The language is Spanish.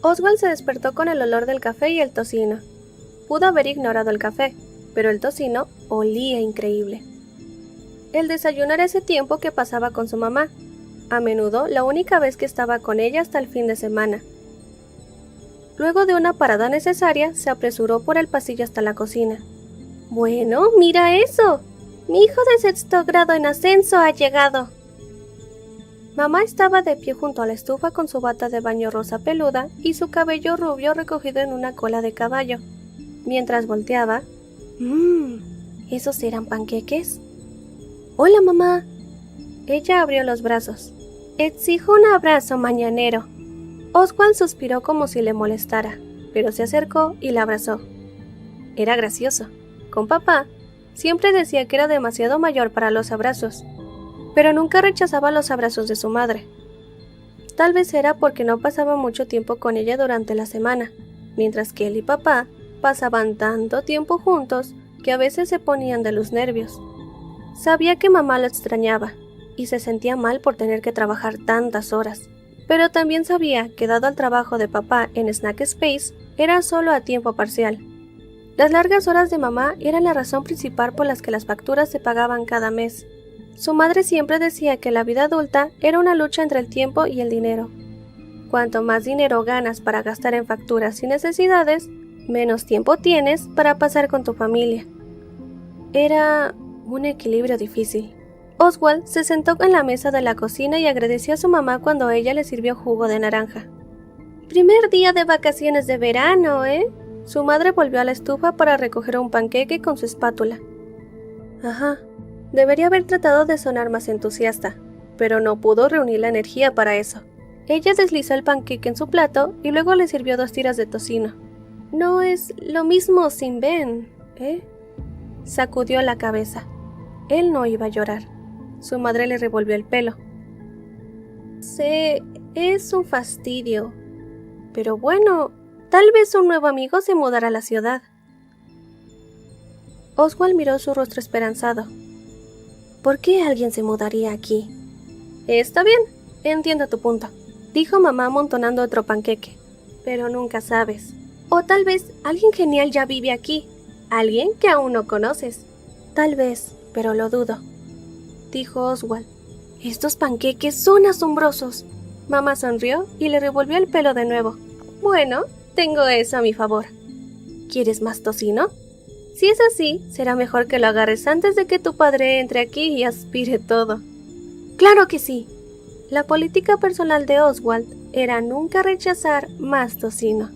Oswald se despertó con el olor del café y el tocino. Pudo haber ignorado el café, pero el tocino olía increíble. El desayuno era ese tiempo que pasaba con su mamá, a menudo la única vez que estaba con ella hasta el fin de semana. Luego de una parada necesaria, se apresuró por el pasillo hasta la cocina. «Bueno, mira eso. Mi hijo de 6º grado en ascenso ha llegado». Mamá estaba de pie junto a la estufa con su bata de baño rosa peluda y su cabello rubio recogido en una cola de caballo. Mientras volteaba, ¿esos eran panqueques? «Hola, mamá». Ella abrió los brazos. «Exijo un abrazo mañanero». Oswald suspiró como si le molestara, pero se acercó y la abrazó. Era gracioso. Con papá, siempre decía que era demasiado mayor para los abrazos, pero nunca rechazaba los abrazos de su madre. Tal vez era porque no pasaba mucho tiempo con ella durante la semana, mientras que él y papá pasaban tanto tiempo juntos que a veces se ponían de los nervios. Sabía que mamá lo extrañaba y se sentía mal por tener que trabajar tantas horas, pero también sabía que dado el trabajo de papá en Snack Space, era solo a tiempo parcial. Las largas horas de mamá eran la razón principal por las que las facturas se pagaban cada mes. Su madre siempre decía que la vida adulta era una lucha entre el tiempo y el dinero. Cuanto más dinero ganas para gastar en facturas y necesidades, menos tiempo tienes para pasar con tu familia. Era un equilibrio difícil. Oswald se sentó en la mesa de la cocina y agradeció a su mamá cuando ella le sirvió jugo de naranja. «Primer día de vacaciones de verano, ¿eh?» Su madre volvió a la estufa para recoger un panqueque con su espátula. Ajá, debería haber tratado de sonar más entusiasta, pero no pudo reunir la energía para eso. Ella deslizó el panqueque en su plato y luego le sirvió 2 tiras de tocino. «No es lo mismo sin Ben, ¿eh?» Sacudió la cabeza. Él no iba a llorar. Su madre le revolvió el pelo. «Sé, es un fastidio. Pero bueno, tal vez un nuevo amigo se mudará a la ciudad». Oswald miró su rostro esperanzado. «¿Por qué alguien se mudaría aquí?» «Está bien, entiendo tu punto», dijo mamá amontonando otro panqueque. «Pero nunca sabes. O tal vez alguien genial ya vive aquí. Alguien que aún no conoces». «Tal vez, pero lo dudo», dijo Oswald. «Estos panqueques son asombrosos». Mamá sonrió y le revolvió el pelo de nuevo. «Bueno, tengo eso a mi favor. ¿Quieres más tocino? Si es así, será mejor que lo agarres antes de que tu padre entre aquí y aspire todo». «Claro que sí». La política personal de Oswald era nunca rechazar más tocino.